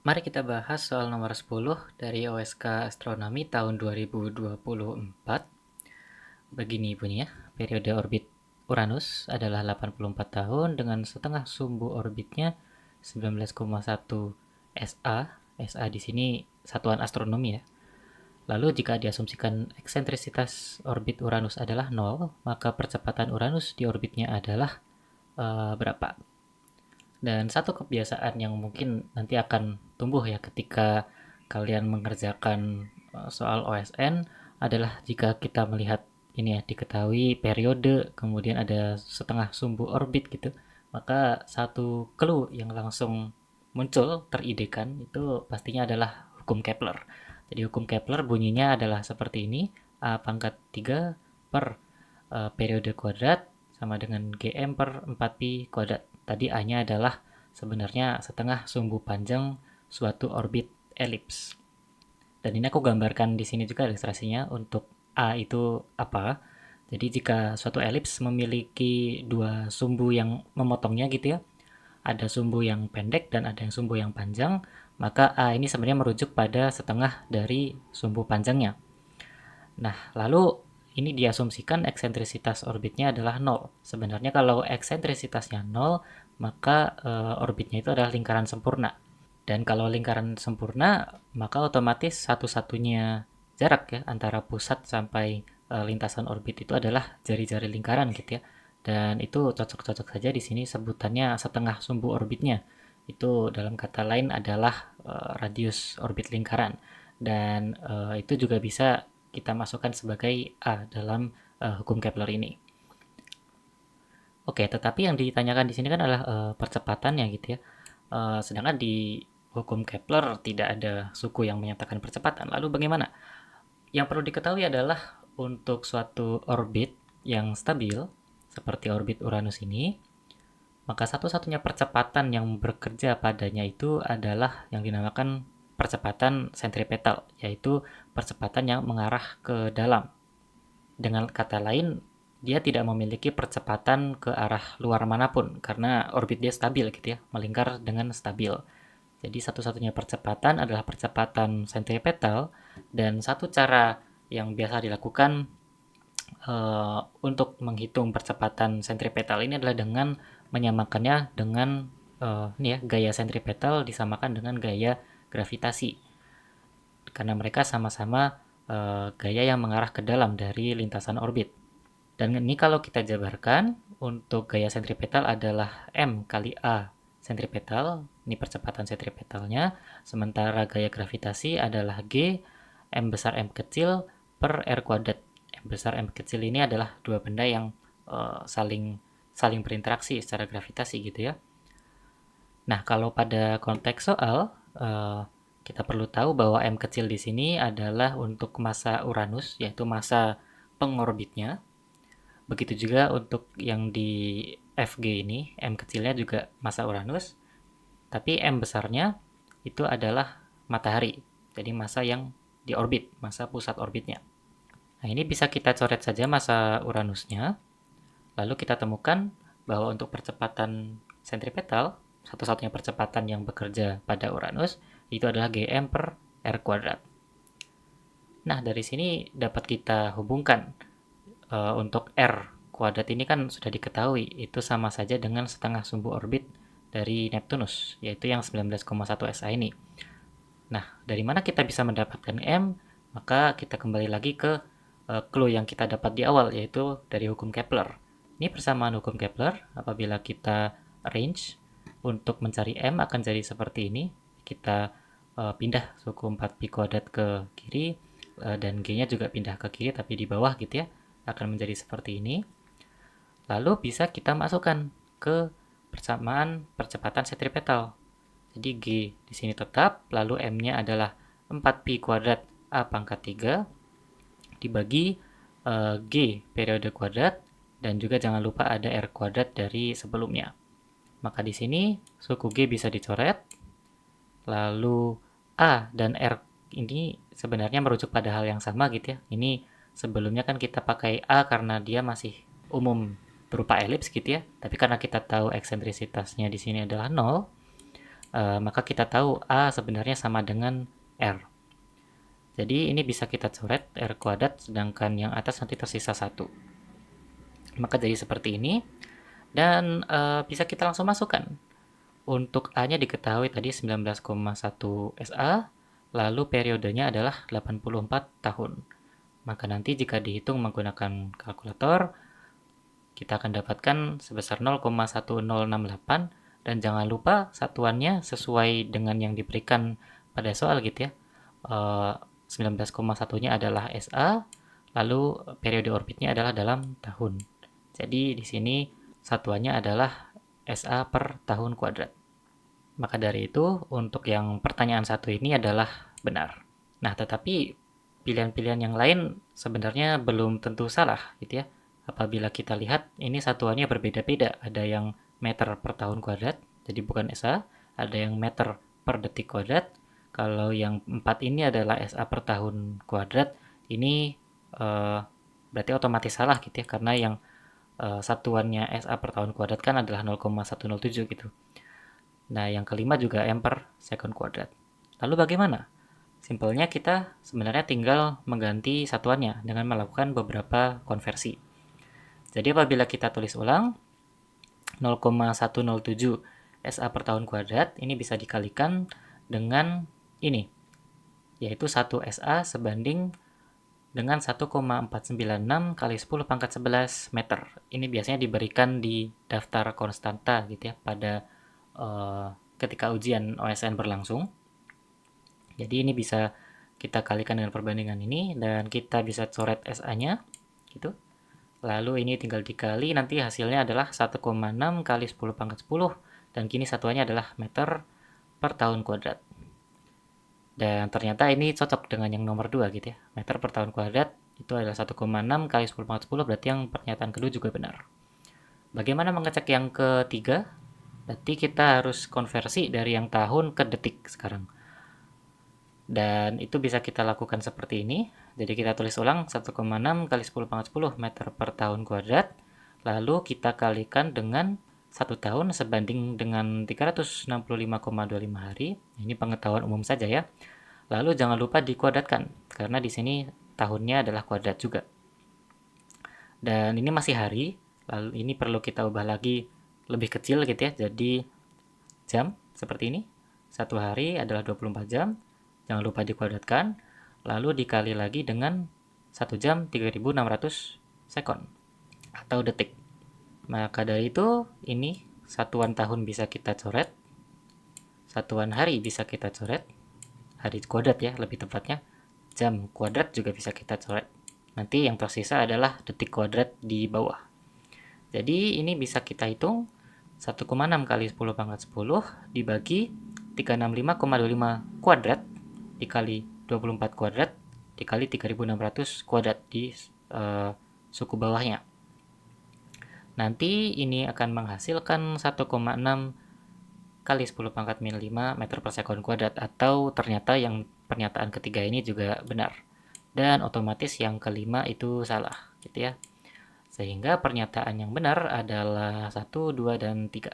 Mari kita bahas soal nomor 10 dari OSK Astronomi tahun 2024. Begini bunyinya, periode orbit Uranus adalah 84 tahun dengan setengah sumbu orbitnya 19,1 SA. SA di sini satuan astronomi ya. Lalu jika diasumsikan eksentrisitas orbit Uranus adalah 0, maka percepatan Uranus di orbitnya adalah berapa? Dan satu kebiasaan yang mungkin nanti akan tumbuh ya ketika kalian mengerjakan soal OSN adalah jika kita melihat ini ya diketahui periode kemudian ada setengah sumbu orbit gitu, maka satu clue yang langsung muncul teridekan itu pastinya adalah hukum Kepler. Jadi hukum Kepler bunyinya adalah seperti ini: A pangkat 3 per periode kuadrat sama dengan GM per 4pi kuadrat. Tadi A-nya adalah sebenarnya setengah sumbu panjang suatu orbit elips. Dan ini aku gambarkan di sini juga ilustrasinya untuk A itu apa. Jadi jika suatu elips memiliki dua sumbu yang memotongnya gitu ya, ada sumbu yang pendek dan ada yang sumbu yang panjang, maka A ini sebenarnya merujuk pada setengah dari sumbu panjangnya. Nah, lalu ini diasumsikan eksentrisitas orbitnya adalah 0. Sebenarnya kalau eksentrisitasnya 0, maka orbitnya itu adalah lingkaran sempurna. Dan kalau lingkaran sempurna, maka otomatis satu-satunya jarak ya antara pusat sampai lintasan orbit itu adalah jari-jari lingkaran gitu ya. Dan itu cocok-cocok saja di sini sebutannya setengah sumbu orbitnya. Itu dalam kata lain adalah radius orbit lingkaran. Dan itu juga bisa kita masukkan sebagai A dalam hukum Kepler ini. Oke, tetapi yang ditanyakan di sini kan adalah percepatannya gitu ya. Sedangkan di hukum Kepler tidak ada suku yang menyatakan percepatan. Lalu bagaimana? Yang perlu diketahui adalah untuk suatu orbit yang stabil, seperti orbit Uranus ini, maka satu-satunya percepatan yang bekerja padanya itu adalah yang dinamakan percepatan sentripetal, yaitu percepatan yang mengarah ke dalam. Dengan kata lain, dia tidak memiliki percepatan ke arah luar manapun karena orbit dia stabil gitu ya, melingkar dengan stabil. Jadi satu-satunya percepatan adalah percepatan sentripetal, dan satu cara yang biasa dilakukan untuk menghitung percepatan sentripetal ini adalah dengan menyamakannya dengan ini ya, gaya sentripetal disamakan dengan gaya gravitasi karena mereka sama-sama gaya yang mengarah ke dalam dari lintasan orbit. Dan ini kalau kita jabarkan, untuk gaya sentripetal adalah M kali A sentripetal, ini percepatan sentripetalnya, sementara gaya gravitasi adalah G M besar M kecil per R kuadrat. M besar M kecil ini adalah dua benda yang saling saling berinteraksi secara gravitasi gitu ya. Nah, kalau pada konteks soal, kita perlu tahu bahwa M kecil di sini adalah untuk massa Uranus, yaitu massa pengorbitnya. Begitu juga untuk yang di FG ini, M kecilnya juga massa Uranus, tapi M besarnya itu adalah matahari. Jadi massa yang di orbit, massa pusat orbitnya. Nah, ini bisa kita coret saja massa Uranusnya, lalu kita temukan bahwa untuk percepatan sentripetal, satu-satunya percepatan yang bekerja pada Uranus itu adalah Gm per R kuadrat. Nah, dari sini dapat kita hubungkan untuk R kuadrat ini kan sudah diketahui itu sama saja dengan setengah sumbu orbit dari Neptunus, yaitu yang 19,1 SA ini. Nah, dari mana kita bisa mendapatkan M? Maka kita kembali lagi ke clue yang kita dapat di awal, yaitu dari hukum Kepler. Ini persamaan hukum Kepler, apabila kita range untuk mencari M akan jadi seperti ini. Kita pindah suku 4pi kuadrat ke kiri, dan G-nya juga pindah ke kiri tapi di bawah gitu ya, akan menjadi seperti ini. Lalu bisa kita masukkan ke persamaan percepatan sentripetal. Jadi G di sini tetap, lalu M-nya adalah 4pi kuadrat A pangkat 3 dibagi G periode kuadrat, dan juga jangan lupa ada R kuadrat dari sebelumnya. Maka di sini suku G bisa dicoret, lalu A dan R ini sebenarnya merujuk pada hal yang sama gitu ya. Ini sebelumnya kan kita pakai A karena dia masih umum berupa elips gitu ya. Tapi karena kita tahu eksentrisitasnya di sini adalah 0, maka kita tahu A sebenarnya sama dengan R. Jadi ini bisa kita coret R kuadrat, sedangkan yang atas nanti tersisa 1. Maka jadi seperti ini, dan bisa kita langsung masukkan. Untuk A-nya diketahui tadi 19,1 SA, lalu periodenya adalah 84 tahun. Maka nanti jika dihitung menggunakan kalkulator, kita akan dapatkan sebesar 0,1068, dan jangan lupa satuannya sesuai dengan yang diberikan pada soal gitu ya. 19,1-nya adalah SA, lalu periode orbitnya adalah dalam tahun. Jadi di sini satuannya adalah SA per tahun kuadrat. Maka dari itu, untuk yang pertanyaan satu ini adalah benar. Nah, tetapi pilihan-pilihan yang lain sebenarnya belum tentu salah gitu ya. Apabila kita lihat, ini satuannya berbeda-beda. Ada yang meter per tahun kuadrat, jadi bukan SA. Ada yang meter per detik kuadrat. Kalau yang 4 ini adalah SA per tahun kuadrat, ini berarti otomatis salah gitu ya. Karena yang satuannya SA per tahun kuadrat kan adalah 0,107 gitu. Nah, yang kelima juga M per second kuadrat. Lalu bagaimana? Simpelnya kita sebenarnya tinggal mengganti satuannya dengan melakukan beberapa konversi. Jadi apabila kita tulis ulang 0,107 SA per tahun kuadrat, ini bisa dikalikan dengan ini, yaitu 1 SA sebanding dengan 1,496 kali 10 pangkat 11 meter. Ini biasanya diberikan di daftar konstanta gitu ya, pada ketika ujian OSN berlangsung. Jadi ini bisa kita kalikan dengan perbandingan ini, dan kita bisa coret SA-nya gitu. Lalu ini tinggal dikali, nanti hasilnya adalah 1,6 kali 10 pangkat 10, dan kini satuannya adalah meter per tahun kuadrat. Dan ternyata ini cocok dengan yang nomor 2 gitu ya. Meter per tahun kuadrat itu adalah 1,6 kali 10 pangkat 10, berarti yang pernyataan kedua juga benar. Bagaimana mengecek yang ketiga? Berarti kita harus konversi dari yang tahun ke detik sekarang. Dan itu bisa kita lakukan seperti ini. Jadi kita tulis ulang 1,6 kali 10 pangkat 10 meter per tahun kuadrat. Lalu kita kalikan dengan 1 tahun sebanding dengan 365,25 hari. Ini pengetahuan umum saja ya. Lalu jangan lupa dikuadratkan, karena di sini tahunnya adalah kuadrat juga. Dan ini masih hari. Lalu ini perlu kita ubah lagi lebih kecil gitu ya, jadi jam seperti ini. Satu hari adalah 24 jam, jangan lupa dikuadratkan, lalu dikali lagi dengan 1 jam 3600 sekon atau detik. Maka dari itu, ini satuan tahun bisa kita coret, satuan hari bisa kita coret, hari kuadrat ya lebih tepatnya, jam kuadrat juga bisa kita coret. Nanti yang tersisa adalah detik kuadrat di bawah. Jadi ini bisa kita hitung 1,6 kali 10 pangkat 10 dibagi 365,25 kuadrat dikali 24 kuadrat dikali 3600 kuadrat di suku bawahnya. Nanti ini akan menghasilkan 1,6 kali 10 pangkat min 5 meter per sekon kuadrat, atau ternyata yang pernyataan ketiga ini juga benar. Dan otomatis yang kelima itu salah gitu ya. Sehingga pernyataan yang benar adalah 1, 2, dan 3.